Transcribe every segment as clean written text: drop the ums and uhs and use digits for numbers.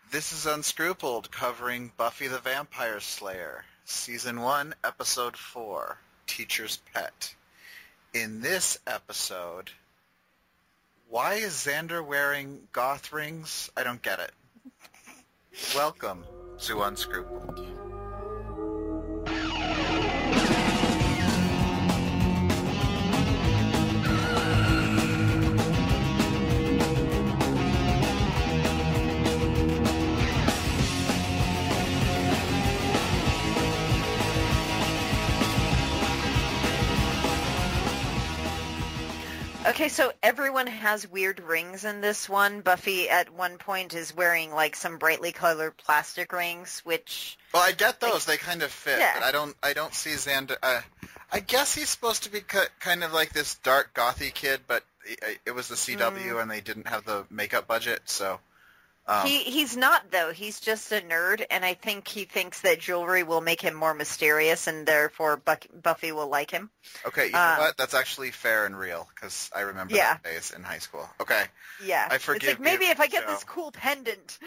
This is Unscrupled, covering Buffy the Vampire Slayer, Season 1, Episode 4, Teacher's Pet. In this episode, why is Xander wearing goth rings? I don't get it. Welcome to Unscrupled. Okay, so everyone has weird rings in this one. Buffy at one point is wearing like some brightly colored plastic rings, which... Well, I get those. They kind of fit, yeah. but I don't see Xander... I guess he's supposed to be kind of like this dark gothy kid, but it was the CW and they didn't have the makeup budget, so... He's not, though. He's just a nerd, and I think he thinks that jewelry will make him more mysterious, and therefore Buffy will like him. Okay, you know what? That's actually fair and real, because I remember that days in high school. Okay. Yeah. I forgive it's like, maybe you, if I get so. this cool pendant.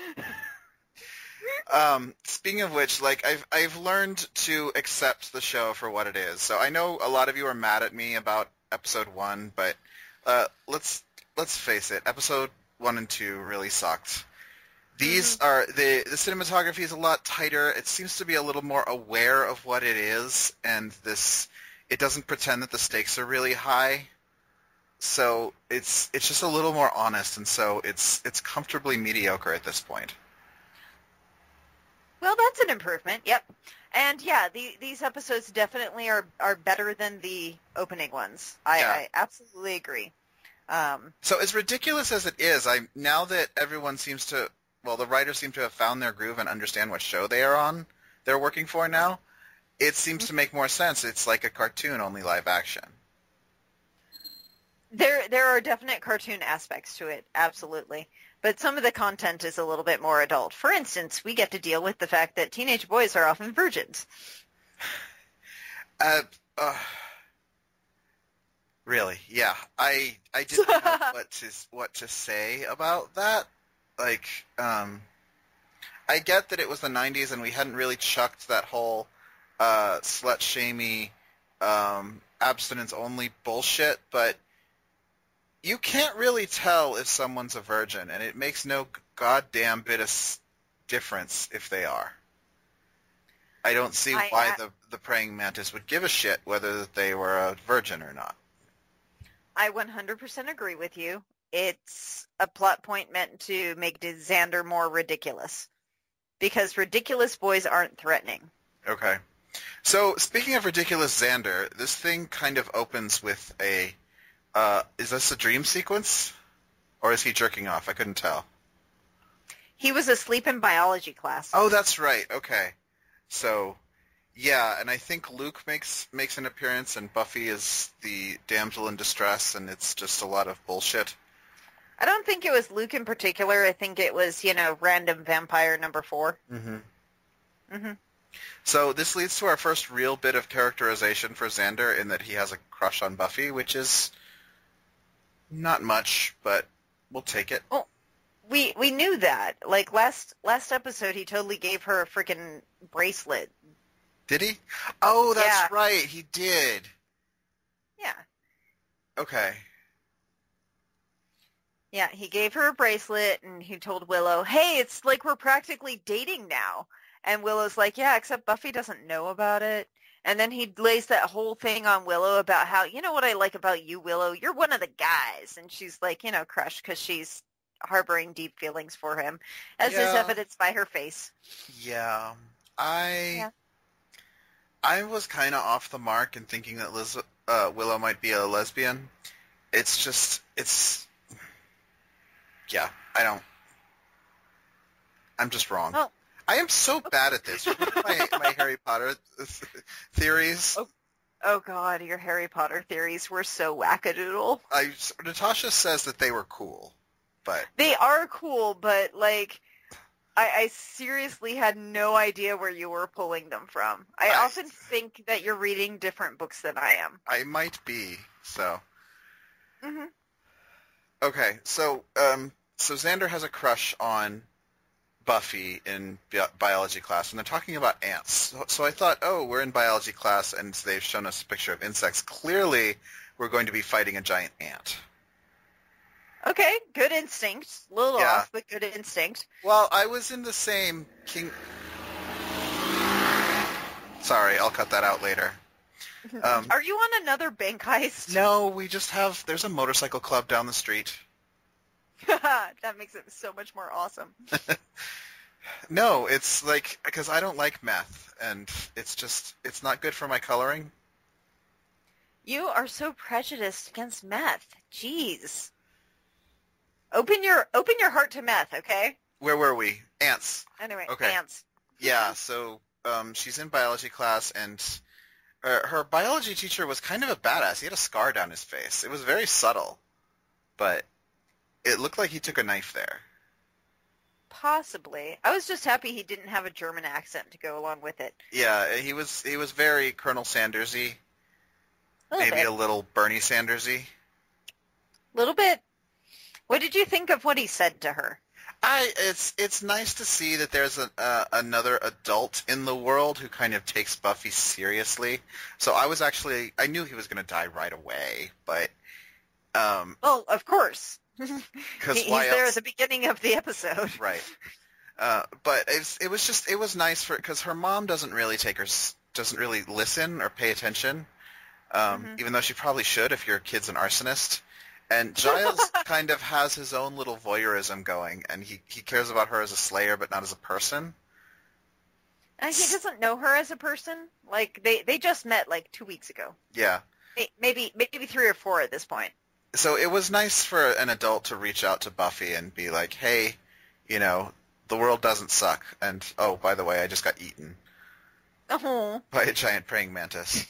Speaking of which, like, I've learned to accept the show for what it is. So I know a lot of you are mad at me about Episode 1, but let's face it, Episode 1 and 2 really sucked. These are the cinematography is a lot tighter. It seems to be a little more aware of what it is, and it doesn't pretend that the stakes are really high. So it's just a little more honest, and so it's comfortably mediocre at this point. Well, that's an improvement. Yep. And yeah, these episodes definitely are better than the opening ones. I absolutely agree. So as ridiculous as it is, now that everyone seems to. Well, the writers seem to have found their groove and understand what show they're working for now. It seems to make more sense. It's like a cartoon, only live action. There are definite cartoon aspects to it, absolutely. But some of the content is a little bit more adult. For instance, we get to deal with the fact that teenage boys are often virgins. Really? Yeah. I didn't know what to say about that. Like, I get that it was the 90s and we hadn't really chucked that whole slut-shamey, abstinence-only bullshit, but you can't really tell if someone's a virgin, and it makes no goddamn bit of difference if they are. I don't see why the praying mantis would give a shit whether they were a virgin or not. I 100% agree with you. It's a plot point meant to make Xander more ridiculous. Because ridiculous boys aren't threatening. Okay. So, speaking of ridiculous Xander, this thing kind of opens with a... is this a dream sequence? Or is he jerking off? I couldn't tell. He was asleep in biology class. Oh, that's right. Okay. So, yeah, and I think Luke makes an appearance, and Buffy is the damsel in distress, and it's just a lot of bullshit. I don't think it was Luke in particular. I think it was, random vampire number 4. So this leads to our first real bit of characterization for Xander in that he has a crush on Buffy, which is not much, but we'll take it. Well, we knew that. Like, last episode, he totally gave her a freaking bracelet. Did he? Oh, that's right. He did. Yeah. Okay. Yeah, he gave her a bracelet, and he told Willow, hey, it's like we're practically dating now. And Willow's like, yeah, except Buffy doesn't know about it. And then he lays that whole thing on Willow about how, you know what I like about you, Willow? You're one of the guys. And she's like, crushed because she's harboring deep feelings for him, as is evidenced by her face. Yeah. I was kind of off the mark in thinking that Willow might be a lesbian. Yeah, I'm just wrong. Oh. I am so bad at this. my Harry Potter theories. Oh, God, your Harry Potter theories were so wackadoodle. Natasha says that they were cool, but... They are cool, but, like, I seriously had no idea where you were pulling them from. I often think that you're reading different books than I am. I might be, so... Mm-hmm. Okay, so Xander has a crush on Buffy in biology class, and they're talking about ants. So I thought, oh, we're in biology class, and they've shown us a picture of insects. Clearly, we're going to be fighting a giant ant. Okay, good instinct. A little Yeah. off, but good instinct. Well, I was in the same King... Sorry, I'll cut that out later. Are you on another bank heist? No, there's a motorcycle club down the street. That makes it so much more awesome. No, it's like, because I don't like meth, and it's not good for my coloring. You are so prejudiced against meth. Jeez. Open your heart to meth, okay? Where were we? Ants. Anyway, Okay. ants. Yeah, so she's in biology class, and her biology teacher was kind of a badass. He had a scar down his face. It was very subtle, but it looked like he took a knife there. Possibly. I was just happy he didn't have a German accent to go along with it. Yeah, he was very Colonel Sanders-y. Maybe a little Bernie Sanders-y. Little bit. What did you think of what he said to her? It's nice to see that there's another adult in the world who kind of takes Buffy seriously. So I knew he was going to die right away, but Well, of course. because He's why there else? at the beginning of the episode. Right. But it was nice because her mom doesn't really listen or pay attention, even though she probably should if your kid's an arsonist. And Giles kind of has his own little voyeurism going, and he cares about her as a slayer, but not as a person. He doesn't know her as a person. Like they just met like 2 weeks ago. Yeah. Maybe 3 or 4 at this point. So it was nice for an adult to reach out to Buffy and be like, hey, the world doesn't suck. And, oh, by the way, I just got eaten Oh. by a giant praying mantis.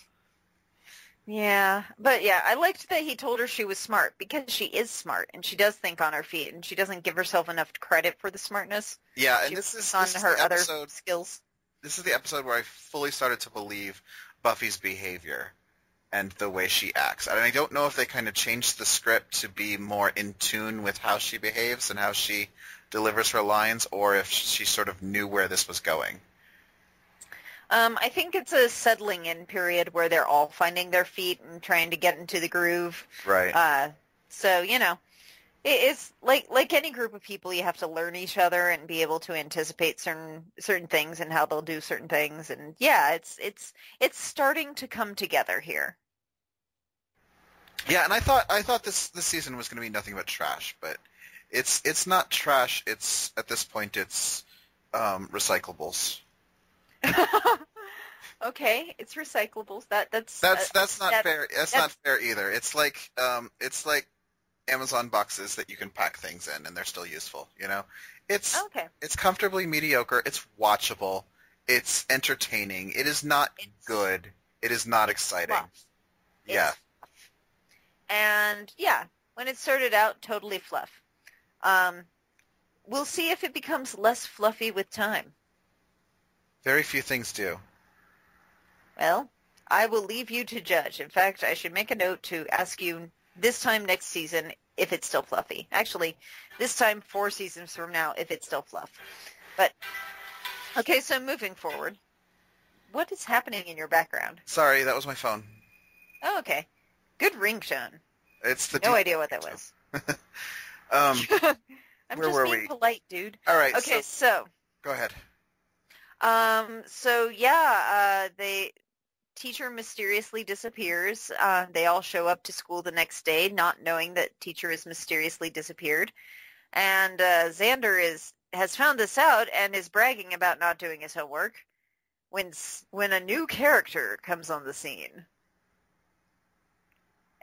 Yeah. But yeah, I liked that he told her she was smart because she is smart and she does think on her feet and she doesn't give herself enough credit for the smartness. Yeah, and She this is her the other episode. skills. This is the episode where I fully started to believe Buffy's behavior and the way she acts. And I don't know if they kind of changed the script to be more in tune with how she behaves and how she delivers her lines, or if she sort of knew where this was going. I think it's a settling in period where they're all finding their feet and trying to get into the groove. Right. So, it's like any group of people, you have to learn each other and be able to anticipate certain things and how they'll do certain things. And yeah, it's starting to come together here. Yeah, and I thought this season was going to be nothing but trash, but it's not trash. It's at this point it's recyclables. Okay, it's recyclables. That's not fair. That's not fair either. It's like Amazon boxes that you can pack things in and they're still useful. It's okay. It's comfortably mediocre. It's watchable. It's entertaining. It is not good. It is not exciting. Fluff. Yeah. It's fluff. And yeah, when it started out, totally fluff. We'll see if it becomes less fluffy with time. Very few things do. Well, I will leave you to judge. In fact, I should make a note to ask you this time next season if it's still fluffy. Actually, this time 4 seasons from now if it's still fluff. But, okay, so moving forward, what is happening in your background? Sorry, that was my phone. Oh, okay. Good ringtone. It's the No idea what that was. I'm where just were being we? polite, dude. All right. Okay, so go ahead. The teacher mysteriously disappears. They all show up to school the next day, not knowing that teacher has mysteriously disappeared. And Xander has found this out and is bragging about not doing his homework when a new character comes on the scene.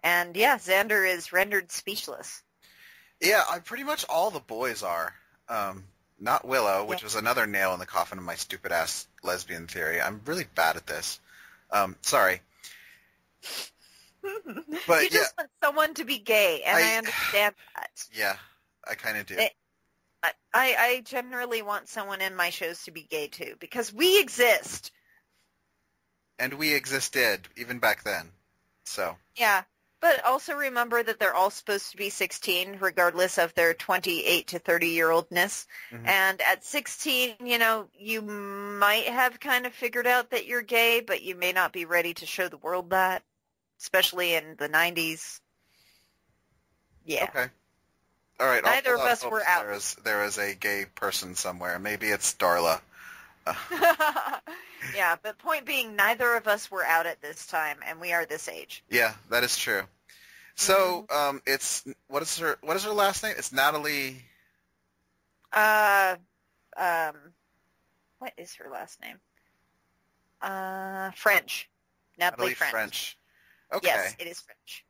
And yeah, Xander is rendered speechless. Yeah, pretty much all the boys are. Not Willow, which was another nail in the coffin of my stupid-ass lesbian theory. I'm really bad at this. Sorry. But you just want someone to be gay, and I understand that. Yeah, I kind of do. I generally want someone in my shows to be gay, too, because we exist. And we existed, even back then. So. Yeah. But also remember that they're all supposed to be 16, regardless of their 28 to 30-year-oldness. Mm-hmm. And at 16, you might have kind of figured out that you're gay, but you may not be ready to show the world that, especially in the 90s. Yeah. Okay. All right. Neither I'll of us were out. There is a gay person somewhere. Maybe it's Darla. Yeah, but point being, neither of us were out at this time, and we are this age. Yeah, that is true. So, it's what is her last name? It's Natalie. What is her last name? French. Natalie French. Okay. Yes, it is French.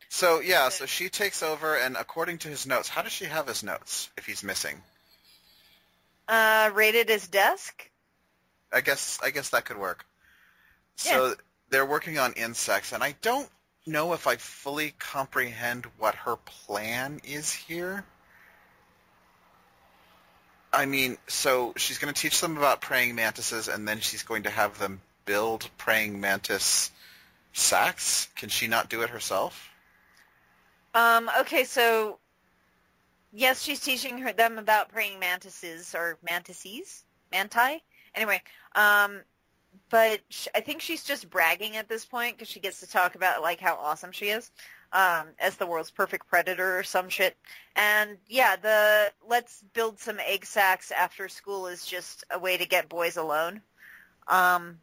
So yeah, so she takes over, and according to his notes, how does she have his notes if he's missing? Rated his desk. I guess that could work. Yeah. So they're working on insects, and I don't know if I fully comprehend what her plan is here. I mean, so she's going to teach them about praying mantises, and then she's going to have them build praying mantis sacks. Can she not do it herself? Okay, so yes, she's teaching them about praying mantises or manti. Anyway, but I think she's just bragging at this point because she gets to talk about like how awesome she is as the world's perfect predator or some shit. And yeah, the let's build some egg sacs after school is just a way to get boys alone. Because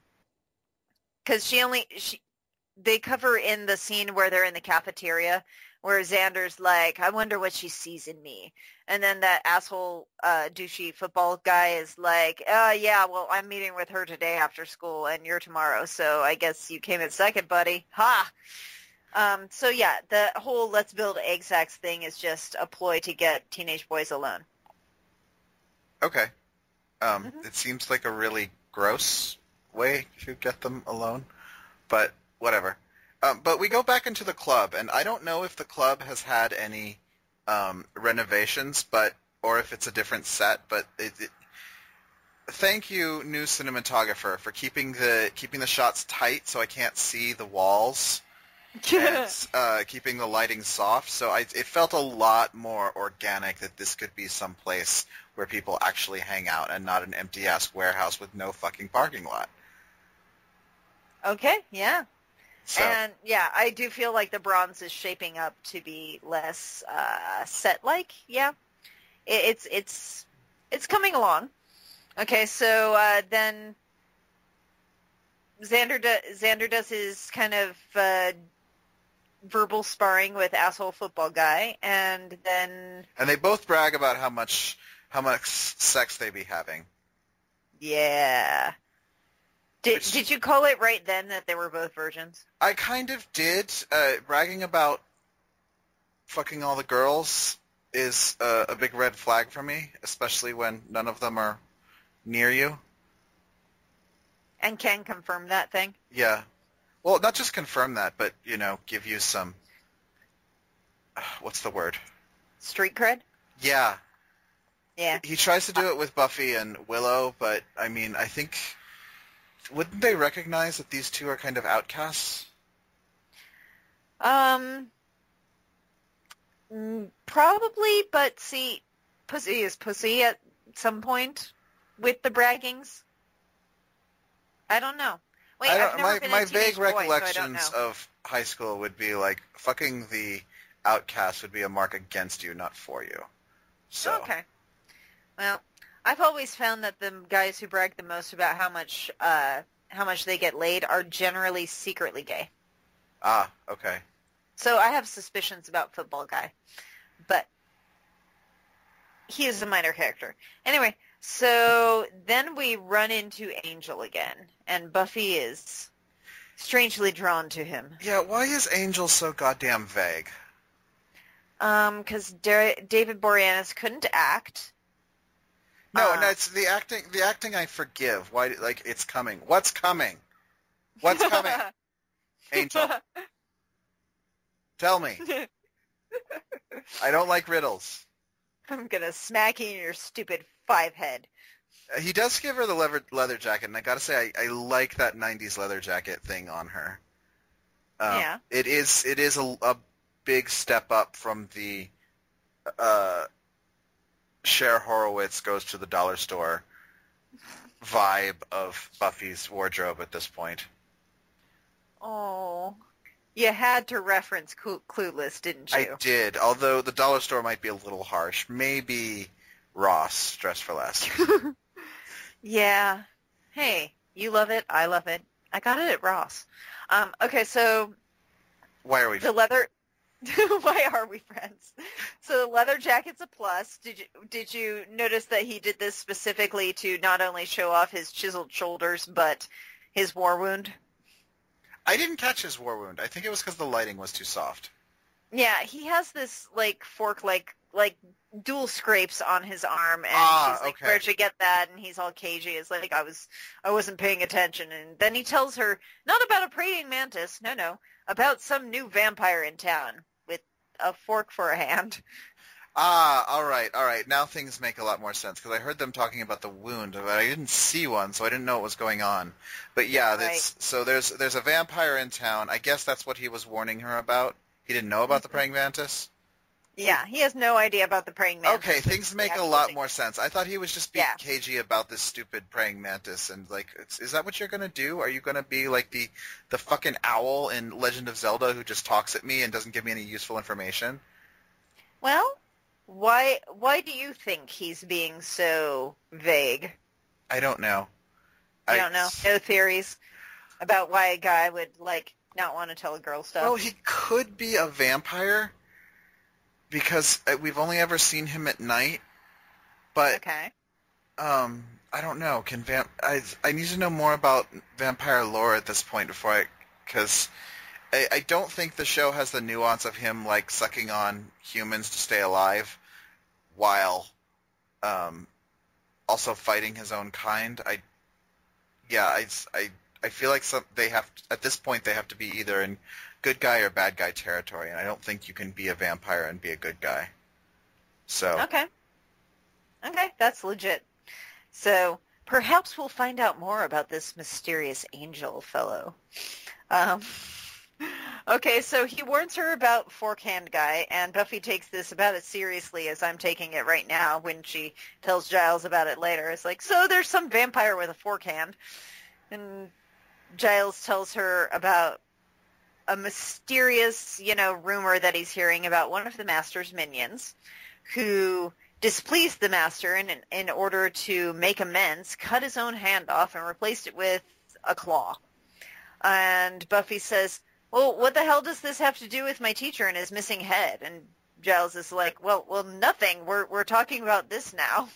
they cover in the scene where they're in the cafeteria where Xander's like, I wonder what she sees in me. And then that asshole douchey football guy is like, yeah, well, I'm meeting with her today after school and you're tomorrow, so I guess you came in second, buddy. Ha! So yeah, the whole let's build egg sacs thing is just a ploy to get teenage boys alone. Okay. It seems like a really gross way to get them alone, but whatever. But we go back into the club, and I don't know if the club has had any renovations, or if it's a different set. But thank you, new cinematographer, for keeping the shots tight so I can't see the walls, and keeping the lighting soft. So it felt a lot more organic that this could be some place where people actually hang out and not an empty-ass warehouse with no fucking parking lot. Okay, yeah. So. And yeah, I do feel like the bronze is shaping up to be less set-like. Yeah, it's coming along. Okay, so then Xander does his kind of verbal sparring with asshole football guy, and they both brag about how much sex they be having. Yeah. Did you call it right then that they were both virgins? I kind of did. Bragging about fucking all the girls is a big red flag for me, especially when none of them are near you. And can confirm that thing? Yeah. Well, not just confirm that, but, give you some... what's the word? Street cred? Yeah. Yeah. He tries to do it with Buffy and Willow, but, I mean, I think... Wouldn't they recognize that these two are kind of outcasts? Probably, but see, pussy is pussy at some point with the braggings. I don't know. Wait, I've never been a my teenage vague boy, recollections so I don't know. of high school would be like fucking the outcast would be a mark against you, not for you. So. Okay. Well, I've always found that the guys who brag the most about how much they get laid are generally secretly gay. Ah, okay. So I have suspicions about football guy, but he is a minor character. Anyway, so then we run into Angel again, and Buffy is strangely drawn to him. Yeah, why is Angel so goddamn vague? Because David Boreanaz couldn't act. No, it's the acting. The acting I forgive. Why? Like it's coming. What's coming? What's coming? Angel, tell me. I don't like riddles. I'm gonna smack you in your stupid five head. He does give her the leather jacket, and I gotta say, I like that '90s leather jacket thing on her. Yeah. It is a big step up from the uh, Cher Horowitz goes to the dollar store vibe of Buffy's wardrobe at this point. Oh, you had to reference Clueless, didn't I you? did, although the dollar store might be a little harsh. Maybe Ross, Dress for Less. Yeah. Hey, you love it. I love it. I got it at Ross. Okay, so Why are we? the leather. Why are we friends? So the leather jacket's a plus. Did you notice that he did this specifically to not only show off his chiseled shoulders, but his war wound? I didn't catch his war wound. I think it was because the lighting was too soft. Yeah, he has this like fork like dual scrapes on his arm, and she's like, okay. "Where'd you get that?" And he's all cagey. It's like I wasn't paying attention. And then he tells her not about a praying mantis, no, about some new vampire in town with a fork for a hand. All right. Now things make a lot more sense because I heard them talking about the wound, but I didn't see one, so I didn't know what was going on. But yeah, Right. so there's a vampire in town. I guess that's what he was warning her about. He didn't know about the praying mantis. Yeah, he has no idea about the praying mantis. Okay, things make a lot more sense. I thought he was just being cagey about this stupid praying mantis, and like, is that what you're gonna do? Are you gonna be like the fucking owl in Legend of Zelda who just talks at me and doesn't give me any useful information? Well, why do you think he's being so vague? I don't know. You don't know? No theories about why a guy would like not want to tell a girl stuff? Well, he could be a vampire because we've only ever seen him at night. But okay. I don't know. I need to know more about vampire lore at this point because I don't think the show has the nuance of him like sucking on humans to stay alive while also fighting his own kind. I feel like at this point they have to be either in good guy or bad guy territory, and I don't think you can be a vampire and be a good guy. So Okay, that's legit. So perhaps we'll find out more about this mysterious angel fellow. Okay, so he warns her about Forkhand Guy, and Buffy takes this about as seriously as I'm taking it right now when she tells Giles about it later. It's like, so there's some vampire with a forkhand. And Giles tells her about a mysterious, rumor that he's hearing about one of the Master's minions who displeased the Master and in order to make amends, cut his own hand off and replaced it with a claw. And Buffy says, well, what the hell does this have to do with my teacher and his missing head? And Giles is like, well, nothing. We're talking about this now.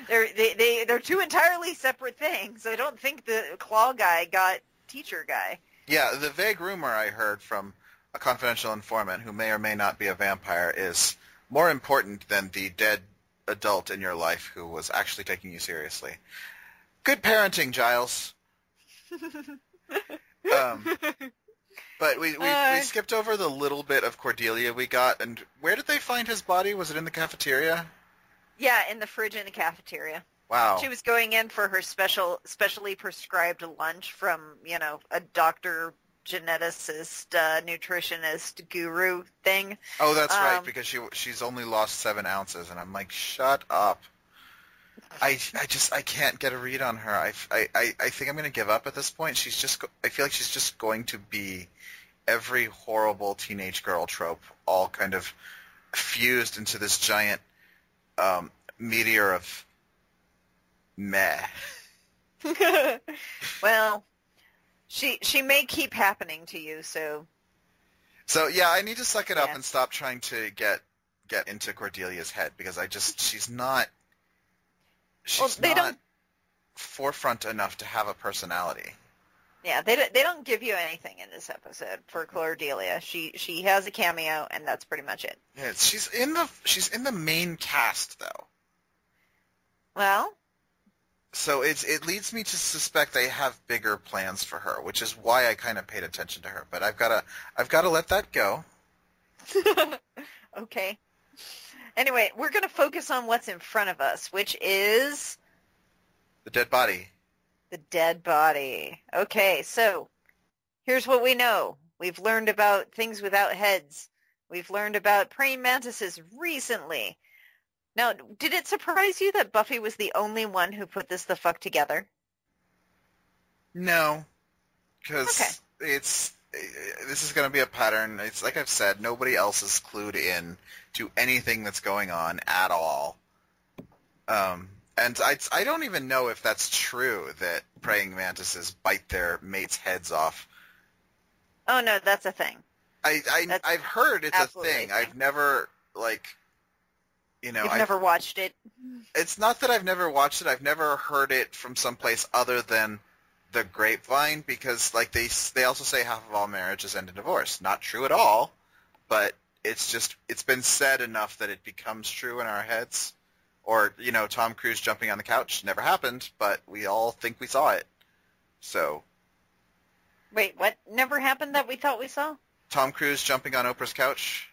They're two entirely separate things. I don't think the claw guy got teacher guy. yeah, the vague rumor I heard from a confidential informant who may or may not be a vampire is more important than the dead adult in your life who was actually taking you seriously. Good parenting, Giles. But we skipped over the little bit of Cordelia we got, and where did they find his body? Was it in the cafeteria? Yeah, in the fridge in the cafeteria. Wow. She was going in for her specially prescribed lunch from, a doctor, geneticist, nutritionist, guru thing. Oh, that's right, because she's only lost 7 ounces, and I'm like, shut up. I can't get a read on her. I think I'm going to give up at this point. I feel like she's just going to be every horrible teenage girl trope, all kind of fused into this giant meteor of meh. Well, she may keep happening to you, so. So yeah, I need to suck it up and stop trying to get into Cordelia's head because she's not forefront enough to have a personality. Yeah, they don't give you anything in this episode for Cordelia. She has a cameo, and that's pretty much it. Yeah, she's in the main cast though. Well, so it leads me to suspect they have bigger plans for her, which is why I kind of paid attention to her. But I've got to let that go. Okay. Anyway, we're going to focus on what's in front of us, which is the dead body. The dead body. Okay, so here's what we know. We've learned about things without heads. We've learned about praying mantises recently. Now, did it surprise you that Buffy was the only one who put this the fuck together? No, Okay. because this is going to be a pattern. It's like I've said, nobody else is clued in to anything that's going on at all. And I don't even know if that's true that praying mantises bite their mates' heads off. Oh no, that's a thing. I've heard it's a thing. I've never You've never watched it. It's not that I've never watched it. I've never heard it from someplace other than the grapevine, because they also say half of all marriages end in divorce. Not true at all, but it's been said enough that it becomes true in our heads. Or, Tom Cruise jumping on the couch never happened, but we all think we saw it. So. Wait, what never happened that we thought we saw? Tom Cruise jumping on Oprah's couch.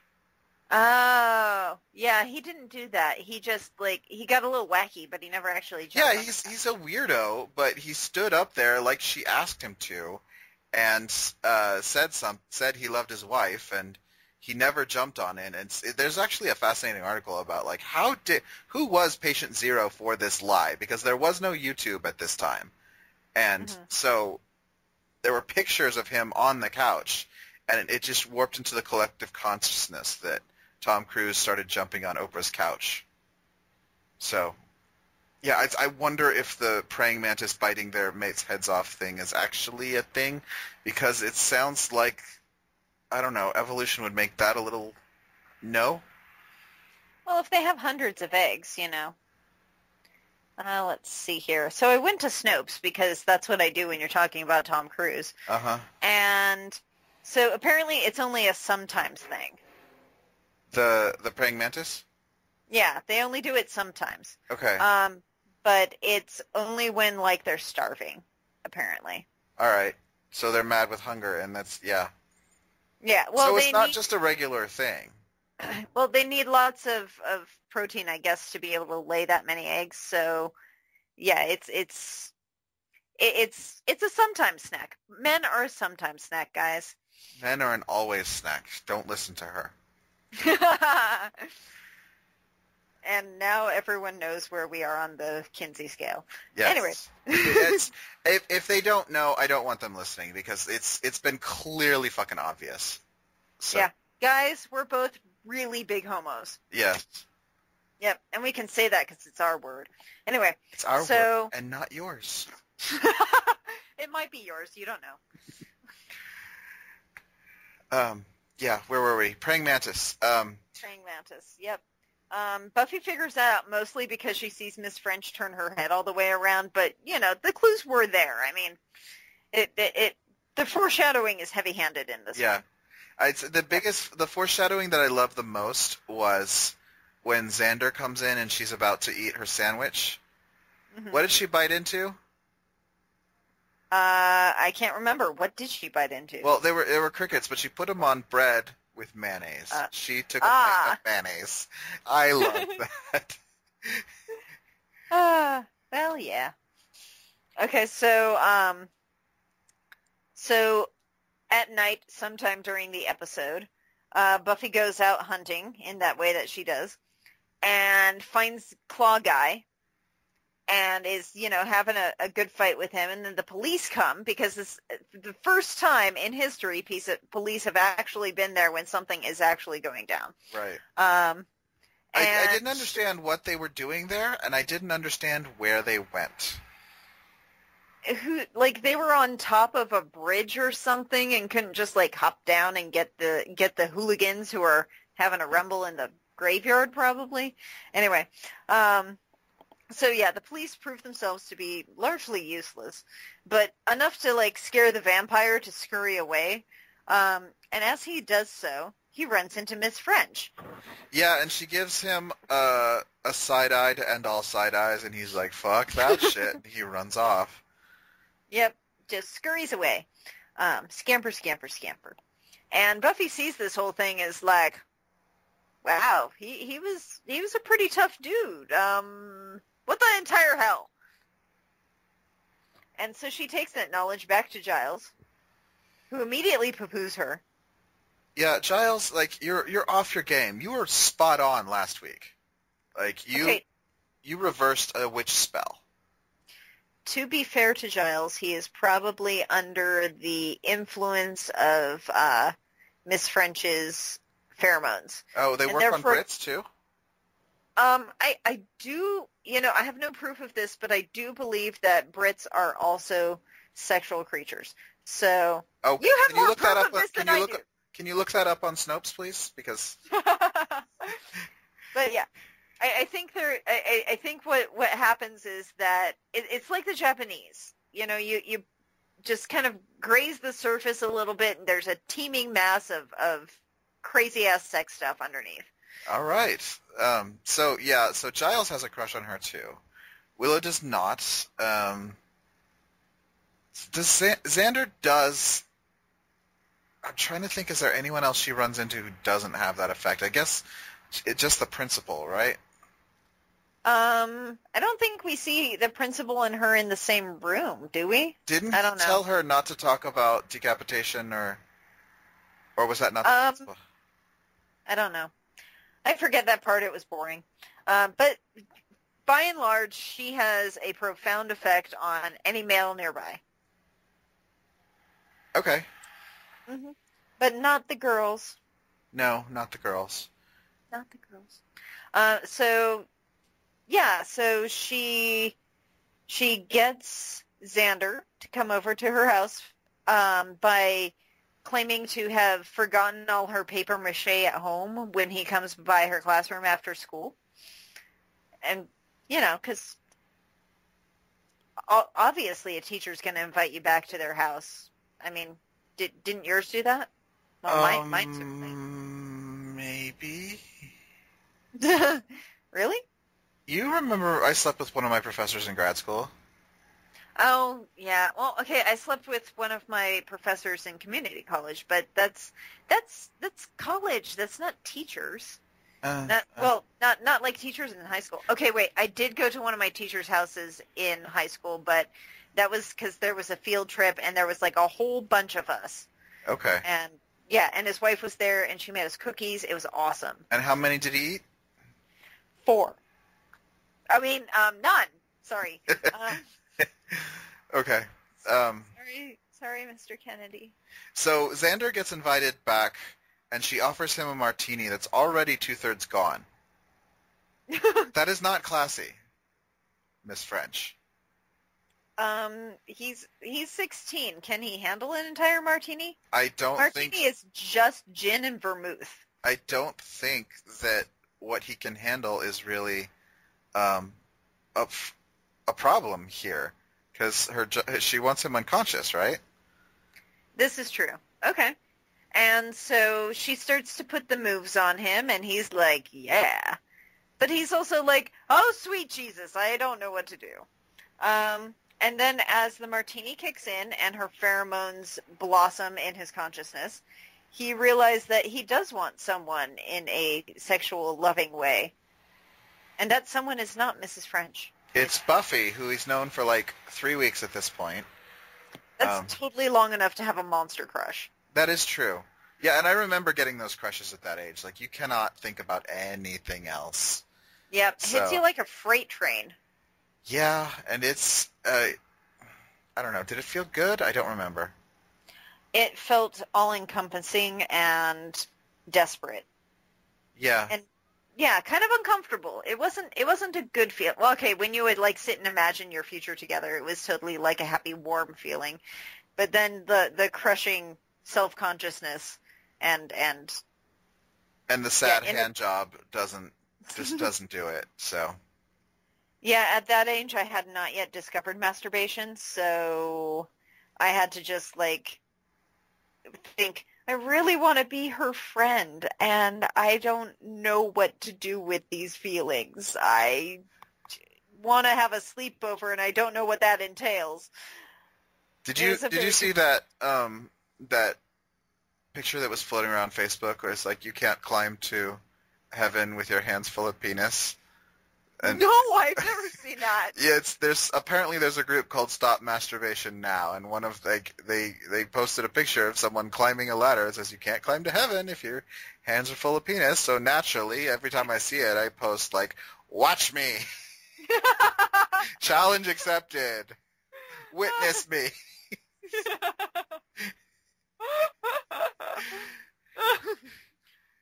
Oh, yeah, he didn't do that. He just, he got a little wacky, but he never actually jumped. Yeah, he's a weirdo, but he stood up there like she asked him to, and said he loved his wife, and he never jumped on it. And there's actually a fascinating article about, who was patient zero for this lie, because there was no YouTube at this time. And so there were pictures of him on the couch, and it just warped into the collective consciousness that Tom Cruise started jumping on Oprah's couch. So, yeah, I wonder if the praying mantis biting their mates' heads off thing is actually a thing, because it sounds like, I don't know, evolution would make that a little no? Well, if they have hundreds of eggs, let's see here. So I went to Snopes, because that's what I do when you're talking about Tom Cruise. Uh-huh. And so apparently it's only a sometimes thing. The praying mantis? Yeah, they only do it sometimes. Okay. But it's only when, they're starving, apparently. All right. So they're mad with hunger, and that's, yeah. Yeah, well, so it's not just a regular thing. Well, they need lots of protein, I guess, to be able to lay that many eggs. So, yeah, it's a sometimes snack. Men are a sometimes snack, guys. Men are an always snack. Don't listen to her. And now everyone knows where we are on the Kinsey scale. Yes. Anyway. If they don't know, I don't want them listening, because it's been clearly fucking obvious. So. Yeah. Guys, we're both really big homos. Yes. Yep, and we can say that because it's our word. Anyway. It's our word, and not yours. It might be yours. You don't know. Yeah, where were we? Praying mantis. Praying mantis, yep. Buffy figures that out mostly because she sees Miss French turn her head all the way around, but, the clues were there. I mean, the foreshadowing is heavy-handed in this one. The foreshadowing that I love the most was when Xander comes in and she's about to eat her sandwich. Mm-hmm. What did she bite into? I can't remember. What did she bite into? Well, they were crickets, but she put them on bread with mayonnaise. She took a bite of mayonnaise. I love that. Well, yeah. Okay, so at night, sometime during the episode, Buffy goes out hunting in that way that she does, and finds Claw Guy, and is, having a good fight with him. And then the police come, because this the first time in history police have actually been there when something is actually going down. Right. I didn't understand what they were doing there, and I didn't understand where they went. They were on top of a bridge or something and couldn't just, hop down and get the hooligans who are having a rumble in the graveyard, probably. Anyway, so yeah, the police proved themselves to be largely useless, but enough to scare the vampire to scurry away. And as he does so, he runs into Miss French. Yeah, and she gives him a side-eye to end all side-eyes, and he's like, fuck that shit, and he runs off. Yep, just scurries away. Scamper, scamper, scamper. And Buffy sees this whole thing as like, wow, he was a pretty tough dude. What the entire hell? And so she takes that knowledge back to Giles. who immediately poo-poos her. Yeah, Giles, like you're off your game. You were spot on last week. Like Okay, you reversed a witch spell. to be fair to Giles, he is probably under the influence of Miss French's pheromones. Oh, they And work on therefore, Brits too? I do, I have no proof of this, but I do believe that Brits are also sexual creatures. So Oh, you have can you more look that proof up? of this than I do. Can you look that up on Snopes, please? Because But yeah, I think I think what happens is that it's like the Japanese. You just kind of graze the surface a little bit, and there's a teeming mass of crazy ass sex stuff underneath. all right. So Giles has a crush on her too. Willow does not. Xander does. I'm trying to think. Is there anyone else she runs into who doesn't have that effect? I guess it's just the principal, right? I don't think we see the principal and her in the same room, do we? Didn't I he don't know. tell her not to talk about decapitation, or was that not the principal? I don't know. I forget that part. It was boring. But by and large, she has a profound effect on any male nearby. Okay. Hmm. But not the girls. No, not the girls. Not the girls. So she gets Xander to come over to her house by claiming to have forgotten all her paper mache at home when he comes by her classroom after school. And, because obviously a teacher's going to invite you back to their house. I mean, didn't yours do that? Well, mine certainly. Maybe. Really? You remember I slept with one of my professors in grad school? Oh, yeah. Well, okay, I slept with one of my professors in community college, but that's college. That's not teachers. Not like teachers in high school. Okay, wait. I did go to one of my teachers' houses in high school, but that was because there was a field trip and there was like a whole bunch of us. Okay. And yeah, and his wife was there and she made us cookies. It was awesome. And how many did he eat? 4. I mean, none. Sorry. Okay. Sorry, Mr. Kennedy. So Xander gets invited back, and she offers him a martini that's already 2/3 gone. That is not classy, Miss French. He's 16. Can he handle an entire martini? Martini is just gin and vermouth. I don't think that what he can handle is really a problem here, because she wants him unconscious, right? This is true. Okay. And so she starts to put the moves on him, and he's like, yeah. But he's also like, oh, sweet Jesus, I don't know what to do. And then as the martini kicks in and her pheromones blossom in his consciousness, he realized that he does want someone in a sexual, loving way. And that someone is not Mrs. French. It's Buffy, who he's known for like 3 weeks at this point. That's totally long enough to have a monster crush. That is true. Yeah, and I remember getting those crushes at that age. Like, you cannot think about anything else. Yep, hits you like a freight train. Yeah, and it's, I don't know, did it feel good? I don't remember. It felt all-encompassing and desperate. Yeah. And yeah, kind of uncomfortable. It wasn't a good feel. Well, okay, when you would like sit and imagine your future together, it was totally like a happy, warm feeling. But then the crushing self-consciousness and the sad hand job doesn't do it. So yeah, at that age, I had not yet discovered masturbation, so I had to just like think, I really want to be her friend, and I don't know what to do with these feelings. I want to have a sleepover, and I don't know what that entails. Did you see that that picture that was floating around Facebook where it's like, you can't climb to heaven with your hands full of penis? And No, I've never seen that. yeah, there's a group called Stop Masturbation Now, and one of they posted a picture of someone climbing a ladder. It says you can't climb to heaven if your hands are full of penis. So naturally, every time I see it, I post like, "Watch me, challenge accepted, witness me."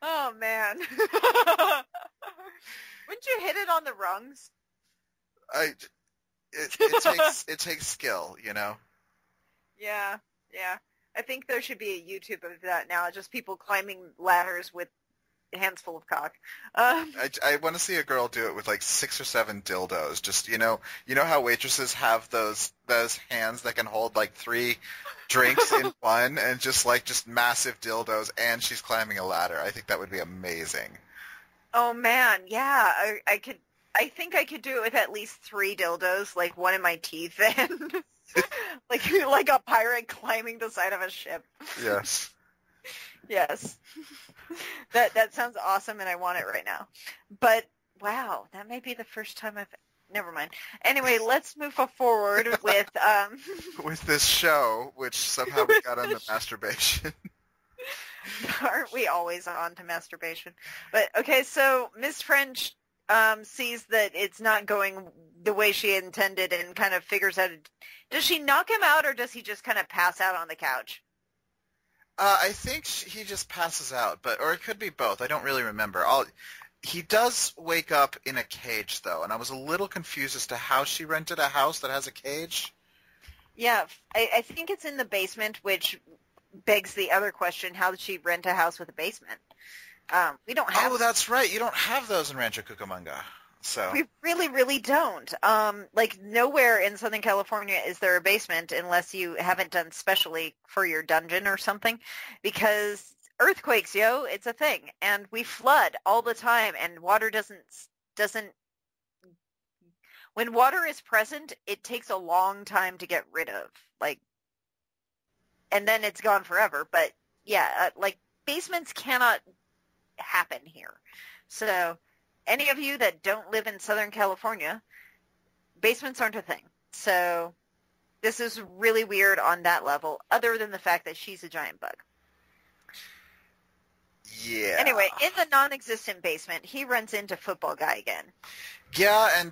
Oh man. Wouldn't you hit it on the rungs? It takes skill, you know. Yeah. I think there should be a YouTube of that now, just people climbing ladders with hands full of cock. I want to see a girl do it with like 6 or 7 dildos. Just you know how waitresses have those hands that can hold like 3 drinks in one, and just massive dildos, and she's climbing a ladder. I think that would be amazing. Oh man, yeah, I could. I think I could do it with at least 3 dildos, like one in my teeth, and like a pirate climbing the side of a ship. Yes. Yes. That sounds awesome, and I want it right now. But wow, that may be the first time I've. Never mind. Anyway, let's move forward with with this show, which somehow we got on the masturbation. Aren't we always on to masturbation? But okay, so Miss French sees that it's not going the way she intended, and kind of figures out. Does she knock him out, or does he just kind of pass out on the couch? I think he just passes out, or it could be both. I don't really remember. He does wake up in a cage, though, and I was a little confused as to how she rented a house that has a cage. Yeah, I think it's in the basement, which begs the other question: how did she rent a house with a basement? We don't have. Oh, that's right. You don't have those in Rancho Cucamonga. So we really, really don't. Like nowhere in Southern California is there a basement unless you haven't done specially for your dungeon or something, because earthquakes, it's a thing, and we flood all the time, and water doesn't. When water is present, it takes a long time to get rid of, and then it's gone forever. But yeah, basements cannot happen here. So any of you that don't live in Southern California, basements aren't a thing. So this is really weird on that level, other than the fact that she's a giant bug. Yeah. Anyway, in the non-existent basement, he runs into Football Guy again. Yeah, and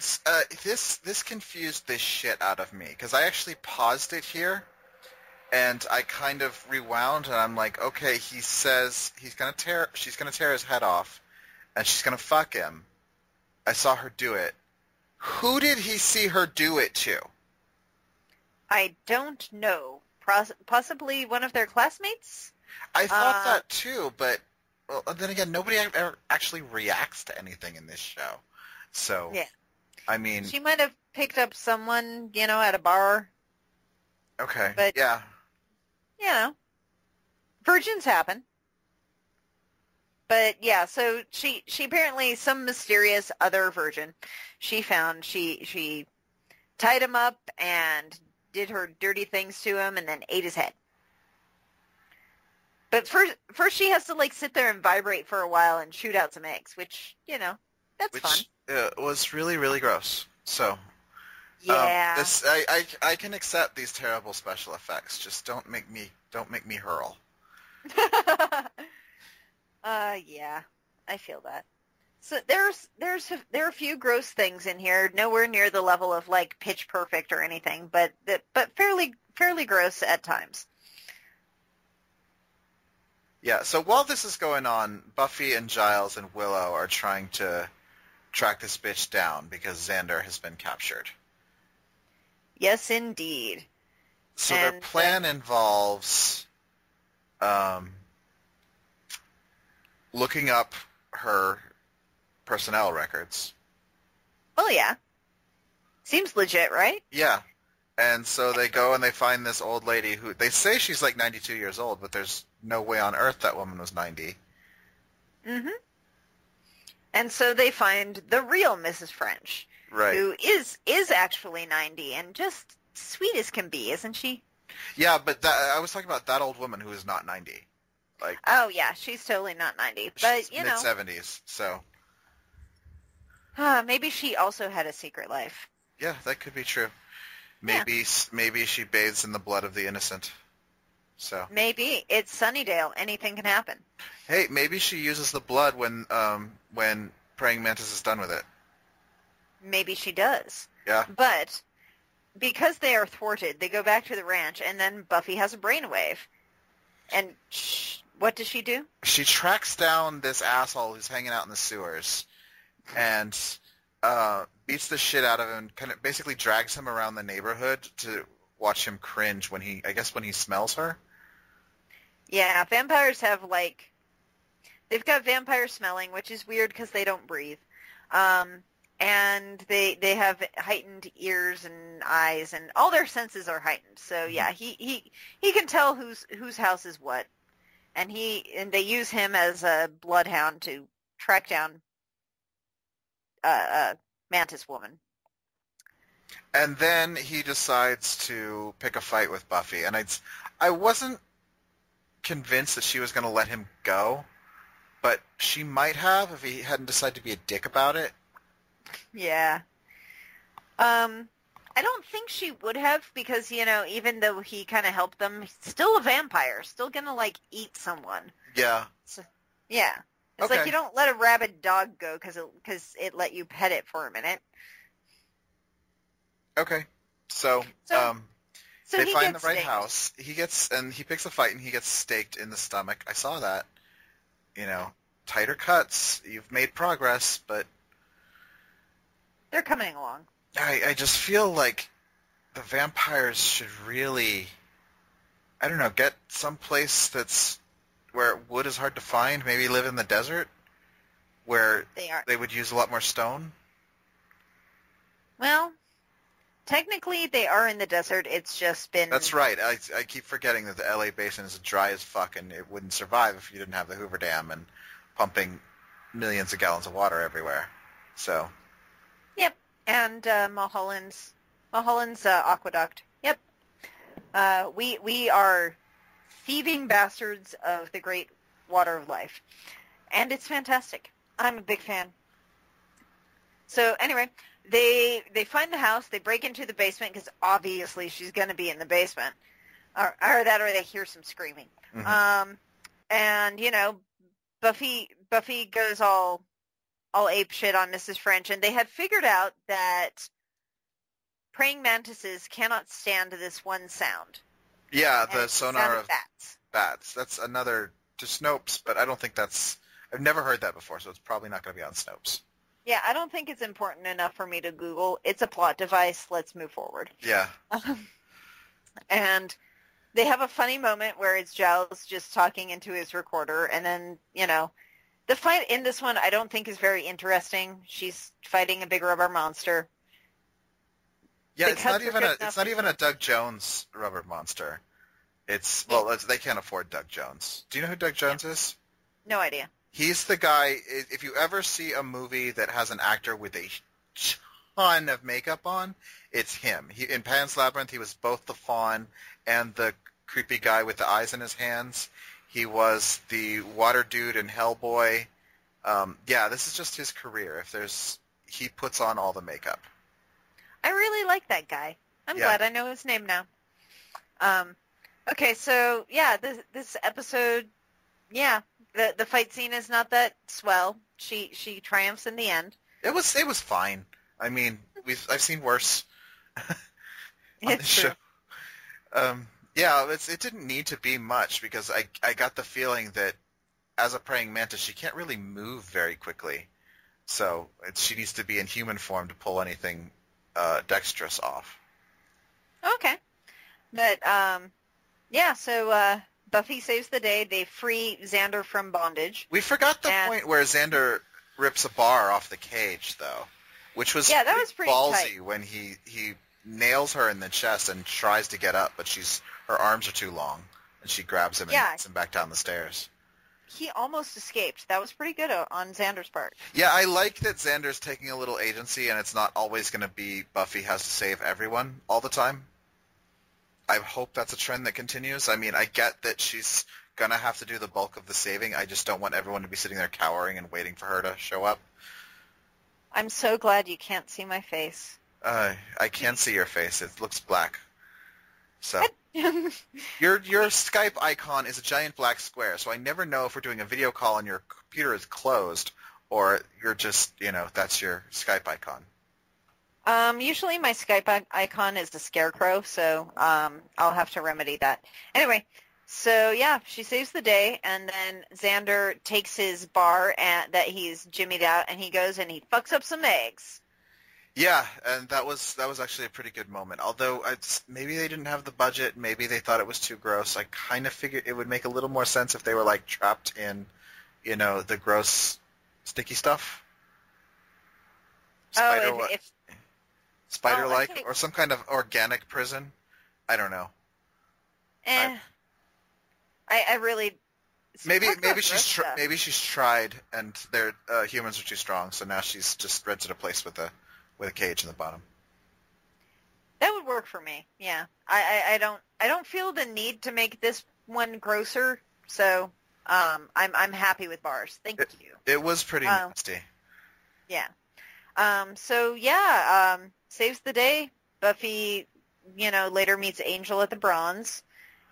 this confused the shit out of me, because I actually paused it here, and I kind of rewound, and I'm like, okay, he says she's gonna tear his head off, and she's gonna fuck him. I saw her do it. Who did he see her do it to? I don't know. Possibly one of their classmates? I thought that too, but then again, nobody ever actually reacts to anything in this show. So, yeah. I mean... She might have picked up someone, at a bar. Okay, but, yeah. Virgins happen. But, yeah, so she apparently, some mysterious other virgin she found, she tied him up and did her dirty things to him and then ate his head. But first she has to, sit there and vibrate for a while and shoot out some eggs, which, that's fun. Which was really, really gross. So, yeah. I can accept these terrible special effects. Just don't make me hurl. Yeah, I feel that. So there are a few gross things in here, nowhere near the level of Pitch Perfect or anything, but fairly gross at times. Yeah. So while this is going on, Buffy and Giles and Willow are trying to track this bitch down because Xander has been captured. Yes, indeed. So their plan involves looking up her personnel records. Oh, yeah. Seems legit, right? Yeah. And so they go and they find this old lady who, they say she's 92 years old, but there's no way on earth that woman was 90. Mm-hmm. And so they find the real Mrs. French, right, who is actually 90 and just sweet as can be, isn't she? Yeah, but I was talking about that old woman who is not 90. Oh, yeah, she's totally not 90, but, mid-70s, so... Maybe she also had a secret life. Yeah, that could be true. Yeah. Maybe she bathes in the blood of the innocent. So, Maybe. It's Sunnydale. Anything can happen. hey, maybe she uses the blood when praying mantis is done with it. Maybe she does. Yeah. But because they are thwarted, they go back to the ranch, and then Buffy has a brainwave. And what does she do? She tracks down this asshole who's hanging out in the sewers and beats the shit out of him, kind of basically drags him around the neighborhood to watch him cringe when he smells her. Yeah, vampires have, like, they've got vampire smelling, which is weird because they don't breathe. And they have heightened ears and eyes, and all their senses are heightened. So yeah, he can tell whose house is what, and they use him as a bloodhound to track down Mantis Woman. And then he decides to pick a fight with Buffy, and I wasn't convinced that she was going to let him go, but she might have if he hadn't decided to be a dick about it. Yeah. I don't think she would have because, even though he kind of helped them, he's still a vampire, still gonna, like, eat someone. Yeah. So, yeah. It's Okay. like you don't let a rabid dog go because it let you pet it for a minute. Okay. So So they he find the gets right staked. house. He picks a fight and he gets staked in the stomach. I saw that. Tighter cuts. You've made progress, but They're coming along. I just feel like the vampires should really, I don't know, get someplace that's where wood is hard to find. Maybe live in the desert where they would use a lot more stone. Well, technically they are in the desert. It's just been... That's right. I keep forgetting that the LA basin is dry as fuck and it wouldn't survive if you didn't have the Hoover Dam and pumping millions of gallons of water everywhere. So... Yep. And Mulholland's aqueduct. Yep. We are thieving bastards of the great water of life. And it's fantastic. I'm a big fan. So anyway, they find the house. They break into the basement because obviously she's going to be in the basement. Or they hear some screaming. Mm-hmm. And, Buffy goes all ape shit on Mrs. French, and they had figured out that praying mantises cannot stand this one sound. Yeah, the sonar of bats. Bats. That's another to Snopes, but I don't think I've never heard that before, so it's probably not going to be on Snopes. Yeah, I don't think it's important enough for me to Google. It's a plot device. Let's move forward. Yeah. And they have a funny moment where it's Giles just talking into his recorder, and then, the fight in this one I don't think is very interesting. She's fighting a big rubber monster. Yeah, it's not even a Doug Jones rubber monster. They can't afford Doug Jones. Do you know who Doug Jones is? No idea. He's the guy, if you ever see a movie that has an actor with a ton of makeup on, it's him. In Pan's Labyrinth, he was both the fawn and the creepy guy with the eyes in his hands. He was the water dude in Hellboy. This is just his career. He puts on all the makeup. I really like that guy. I'm glad I know his name now. Okay, so this episode, the fight scene is not that swell. She triumphs in the end. It was fine. I mean, I've seen worse on It's this true. show. It didn't need to be much because I got the feeling that as a praying mantis, she can't really move very quickly. So she needs to be in human form to pull anything dexterous off. Okay. But, so Buffy saves the day. They free Xander from bondage. We forgot the point where Xander rips a bar off the cage, though, which was that was pretty ballsy tight. when he nails her in the chest and tries to get up, but her arms are too long, and she grabs him and gets him back down the stairs. He almost escaped. That was pretty good on Xander's part. Yeah, I like that Xander's taking a little agency, and it's not always going to be Buffy has to save everyone all the time. I hope that's a trend that continues. I mean, I get that she's going to have to do the bulk of the saving. I just don't want everyone to be sitting there cowering and waiting for her to show up. I'm so glad you can't see my face. I can see your face. It looks black. So your Skype icon is a giant black square, so I never know if we're doing a video call and your computer is closed or you're just, that's your Skype icon. Usually my Skype icon is the scarecrow, so I'll have to remedy that. Anyway, so yeah, she saves the day, and then Xander takes his bar that he's jimmied out, and he goes and he fucks up some eggs. Yeah, and that was actually a pretty good moment. Although maybe they didn't have the budget, maybe they thought it was too gross. I kind of figured it would make a little more sense if they were like trapped in, the gross sticky stuff. Spider-like, okay. or some kind of organic prison. I don't know. I really. Maybe she's tried, and their humans are too strong, so now she's just rented a place with a cage in the bottom. That would work for me. Yeah, I don't feel the need to make this one grosser, so I'm happy with bars. Thank you. It was pretty nasty. Yeah. Saves the day. Buffy, later meets Angel at the Bronze,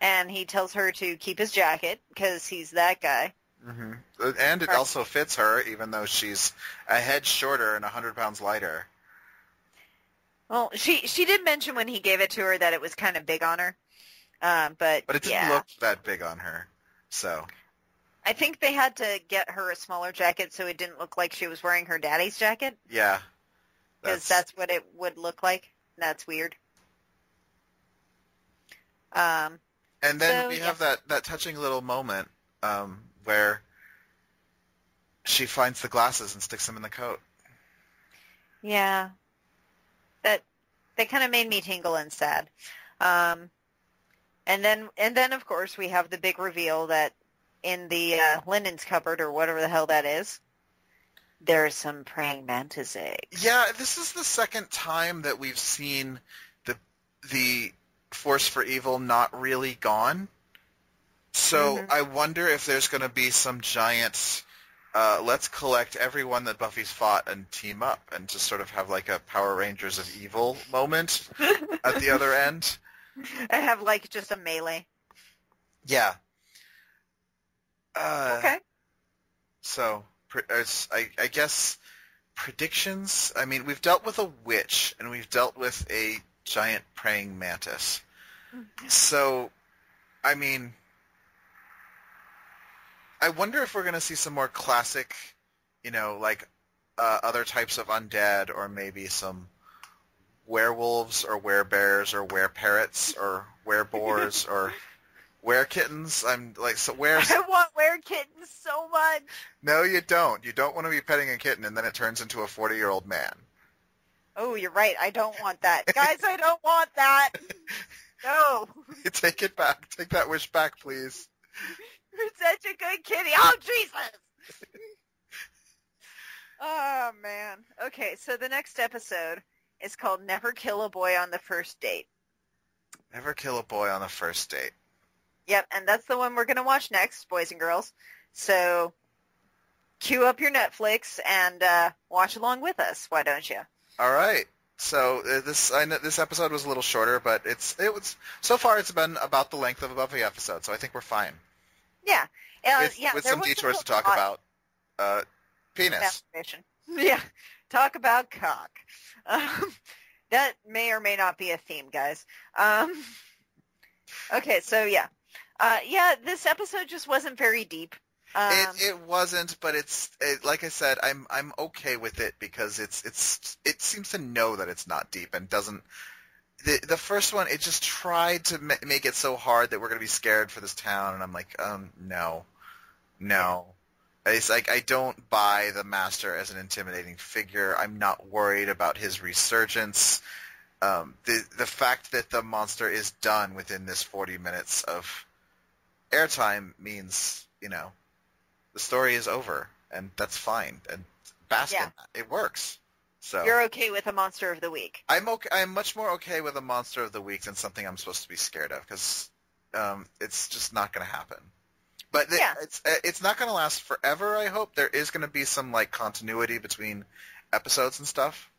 and he tells her to keep his jacket because he's that guy. Mm-hmm. And it also fits her, even though she's a head shorter and 100 pounds lighter. Well, she did mention when he gave it to her that it was kind of big on her, but it didn't look that big on her. So I think they had to get her a smaller jacket so it didn't look like she was wearing her daddy's jacket. Yeah, because that's what it would look like. That's weird. And then we have that touching little moment where she finds the glasses and sticks them in the coat. Yeah. That kind of made me tingle and sad. And then of course we have the big reveal that in the linens cupboard or whatever the hell that is, there's some praying mantis eggs. Yeah, this is the second time that we've seen the force for evil not really gone. So I wonder if there's going to be some giant let's collect everyone that Buffy's fought and team up and just sort of have like a Power Rangers of Evil moment at the other end. And have like just a melee. Yeah. Okay. So, I guess predictions. I mean, we've dealt with a witch and we've dealt with a giant praying mantis. So, I mean, I wonder if we're going to see some more classic, other types of undead, or maybe some werewolves or werebears or wereparrots or wereboars or werekittens. I want werekittens so much. No, you don't. You don't want to be petting a kitten and then it turns into a 40-year-old man. Oh, you're right. I don't want that. Guys, I don't want that. No. Take it back. Take that wish back, please. You're such a good kitty. Oh, Jesus! Oh, man. Okay, so the next episode is called Never Kill a Boy on the First Date. Never Kill a Boy on the First Date. Yep, and that's the one we're going to watch next, boys and girls. So cue up your Netflix and watch along with us. Why don't you? All right. So this episode was a little shorter, but it was so far it's been about the length of a Buffy episode, so I think we're fine. Yeah. With some detours to talk about penis. Yeah. Talk about cock. That may or may not be a theme, guys. Okay, so yeah. This episode just wasn't very deep. It wasn't, but like I said, I'm okay with it because it seems to know that it's not deep and doesn't. The first one, it just tried to make it so hard that we're gonna be scared for this town, and I'm like, no. It's like I don't buy the Master as an intimidating figure. I'm not worried about his resurgence. The fact that the monster is done within this 40 minutes of airtime means, the story is over, and that's fine. And bask in that. It works. So you're okay with a Monster of the Week? I'm okay. I'm much more okay with a Monster of the Week than something I'm supposed to be scared of, because it's just not going to happen. But it's not going to last forever, I hope. There is going to be some continuity between episodes and stuff?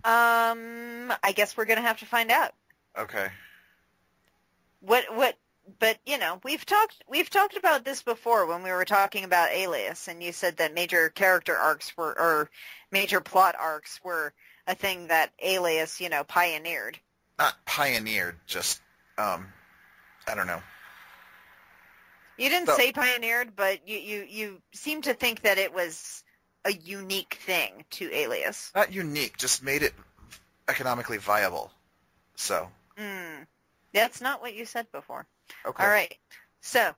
I guess we're gonna have to find out. Okay. But we've talked about this before when we were talking about Alias, and you said that major character arcs or major plot arcs were a thing that Alias, pioneered. Not pioneered, just, I don't know. You didn't say pioneered, but you seem to think that it was a unique thing to Alias. Not unique, just made it economically viable. So. That's not what you said before. Okay. All right. So,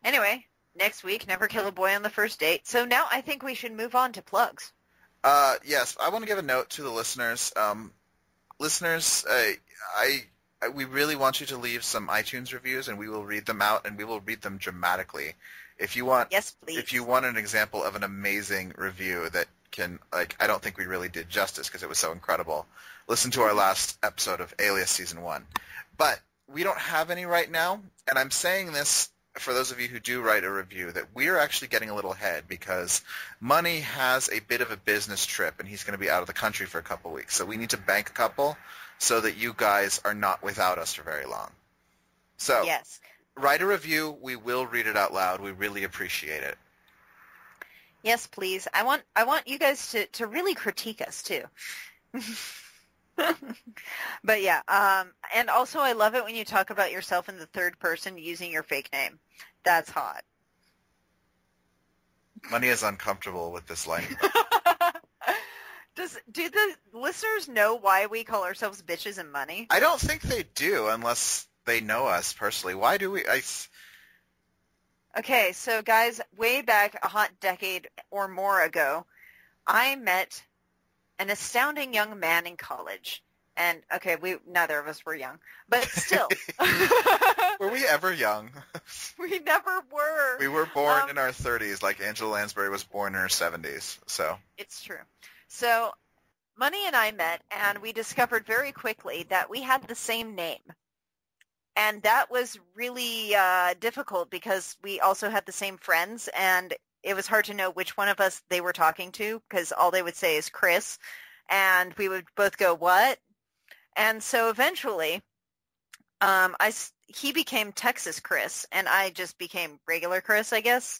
anyway, next week, Never Kill a Boy on the First Date. So now I think we should move on to plugs. Yes, I want to give a note to the listeners. Listeners, we really want you to leave some iTunes reviews, and we will read them out, and we will read them dramatically. If you want, yes, please. If you want an example of an amazing review that can, I don't think we really did justice because it was so incredible, listen to our last episode of Alias Season 1. But we don't have any right now, and I'm saying this for those of you who do write a review, that we're actually getting a little ahead because Money has a bit of a business trip, and he's going to be out of the country for a couple weeks. So we need to bank a couple so that you guys are not without us for very long. So yes. Write a review. We will read it out loud. We really appreciate it. Yes, please. I want you guys to really critique us, too. But yeah, and also I love it when you talk about yourself in the third person using your fake name. That's hot. Money is uncomfortable with this line. Do the listeners know why we call ourselves bitches and money? I don't think they do unless they know us personally. Why do we? Okay, so guys, way back a hot decade or more ago, I met an astounding young man in college. And, okay, neither of us were young, but still. Were we ever young? We never were. We were born in our 30s, like Angela Lansbury was born in her 70s, so. It's true. So, Money and I met, and we discovered very quickly that we had the same name. And that was really difficult because we also had the same friends, and it was hard to know which one of us they were talking to because all they would say is Chris, and we would both go, what? And so eventually he became Texas Chris, and I just became regular Chris, I guess,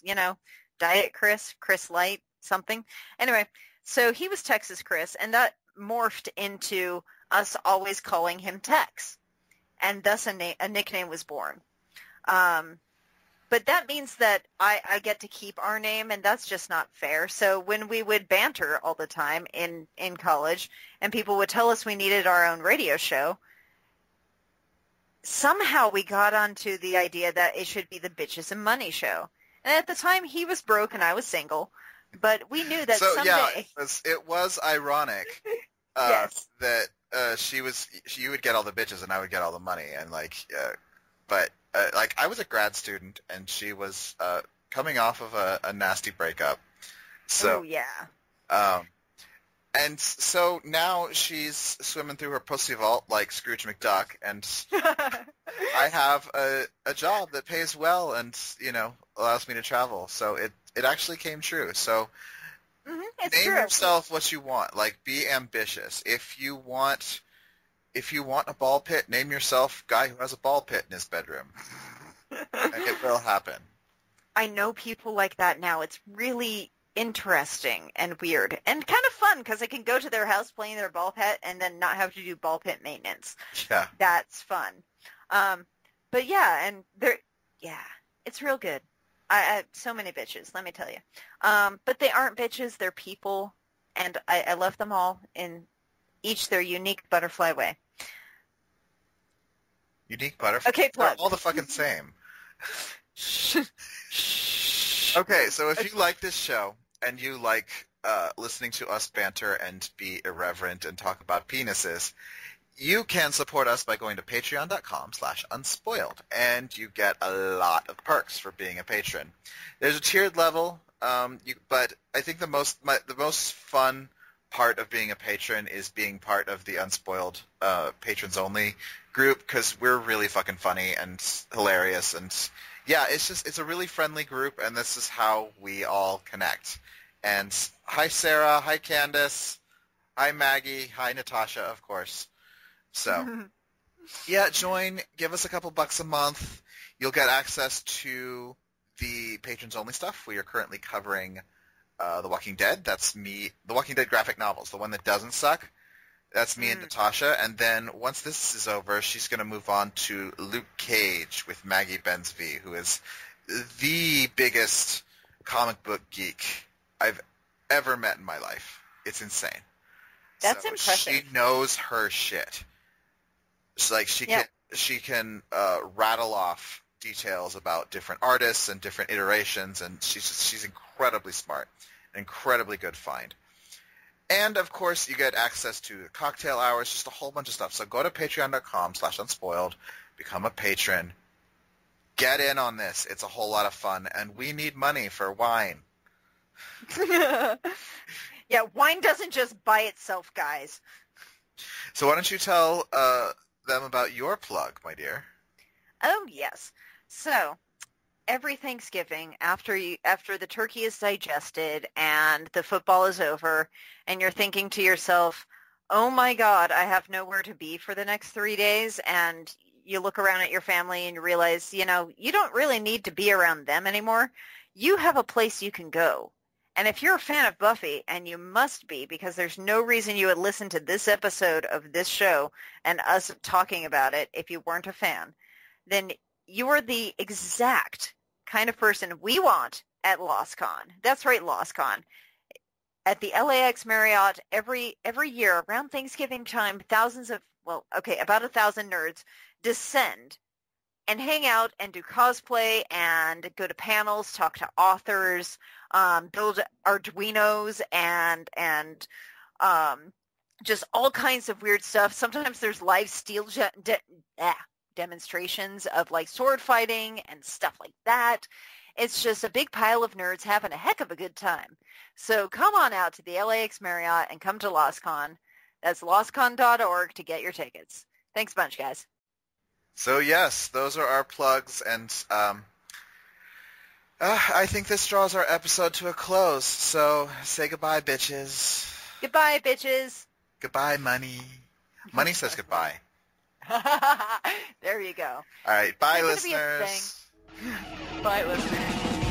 Diet Chris, Chris Light, something. Anyway, so he was Texas Chris, and that morphed into us always calling him Tex, and thus a nickname was born. But that means that I get to keep our name, and that's just not fair. So when we would banter all the time in college, and people would tell us we needed our own radio show, somehow we got onto the idea that it should be the Bitches and Money show. And at the time, he was broke and I was single, but we knew that someday... Yeah, it was ironic yes. that you would get all the bitches and I would get all the money, and but I was a grad student, and she was coming off of a nasty breakup. So, oh, yeah. And so now she's swimming through her pussy vault like Scrooge McDuck, and I have a job that pays well and, allows me to travel. So it actually came true. So name yourself what you want. Like, be ambitious. If you want a ball pit, name yourself guy who has a ball pit in his bedroom. And it will happen. I know people like that now. It's really interesting and weird and kind of fun because I can go to their house playing their ball pit and then not have to do ball pit maintenance. Yeah. That's fun. But yeah, and it's real good. I so many bitches, let me tell you. But they aren't bitches, they're people, and I love them all in each their unique butterfly way. Unique butterfly? Okay, plug. They're all the fucking same. Okay, so if you like this show and you like listening to us banter and be irreverent and talk about penises, you can support us by going to patreon.com/unspoiled, and you get a lot of perks for being a patron. There's a tiered level, but I think the most fun part of being a patron is being part of the Unspoiled patrons only group, because we're really fucking funny and hilarious, and yeah, it's a really friendly group, and this is how we all connect. And hi, Sarah. Hi, Candace. Hi, Maggie. Hi, Natasha, of course. So, yeah, join. Give us a couple bucks a month. You'll get access to the patrons-only stuff. We are currently covering The Walking Dead. That's me. The Walking Dead graphic novels, the one that doesn't suck. That's me and Natasha. And then once this is over, she's going to move on to Luke Cage with Maggie Bensby, who is the biggest comic book geek I've ever met in my life. It's insane. That's so impressive. She knows her shit. It's like she can rattle off details about different artists and different iterations, and she's incredibly smart, an incredibly good find. And, of course, you get access to cocktail hours, just a whole bunch of stuff. So go to patreon.com/unspoiled, become a patron, get in on this. It's a whole lot of fun, and we need money for wine. Yeah, wine doesn't just buy itself, guys. So why don't you tell them about your plug, my dear? Oh, yes. So, every Thanksgiving, after the turkey is digested and the football is over, and you're thinking to yourself, oh my God, I have nowhere to be for the next 3 days, and you look around at your family and you realize, you don't really need to be around them anymore. You have a place you can go. And if you're a fan of Buffy, and you must be, because there's no reason you would listen to this episode of this show and us talking about it if you weren't a fan, then you are the exact kind of person we want at LostCon. That's right, LostCon. At the LAX Marriott, every year around Thanksgiving time, about 1,000 nerds descend and hang out and do cosplay and go to panels, talk to authors, build Arduinos and just all kinds of weird stuff. Sometimes there's live steel demonstrations of like sword fighting and stuff like that. It's just a big pile of nerds having a heck of a good time. So come on out to the LAX Marriott and come to LostCon. That's lostcon.org to get your tickets. Thanks a bunch, guys. So yes, those are our plugs, and I think this draws our episode to a close. So say goodbye, bitches. Goodbye, bitches. Goodbye, money. Money says goodbye. There you go. All right, bye, listeners. Bye, listeners.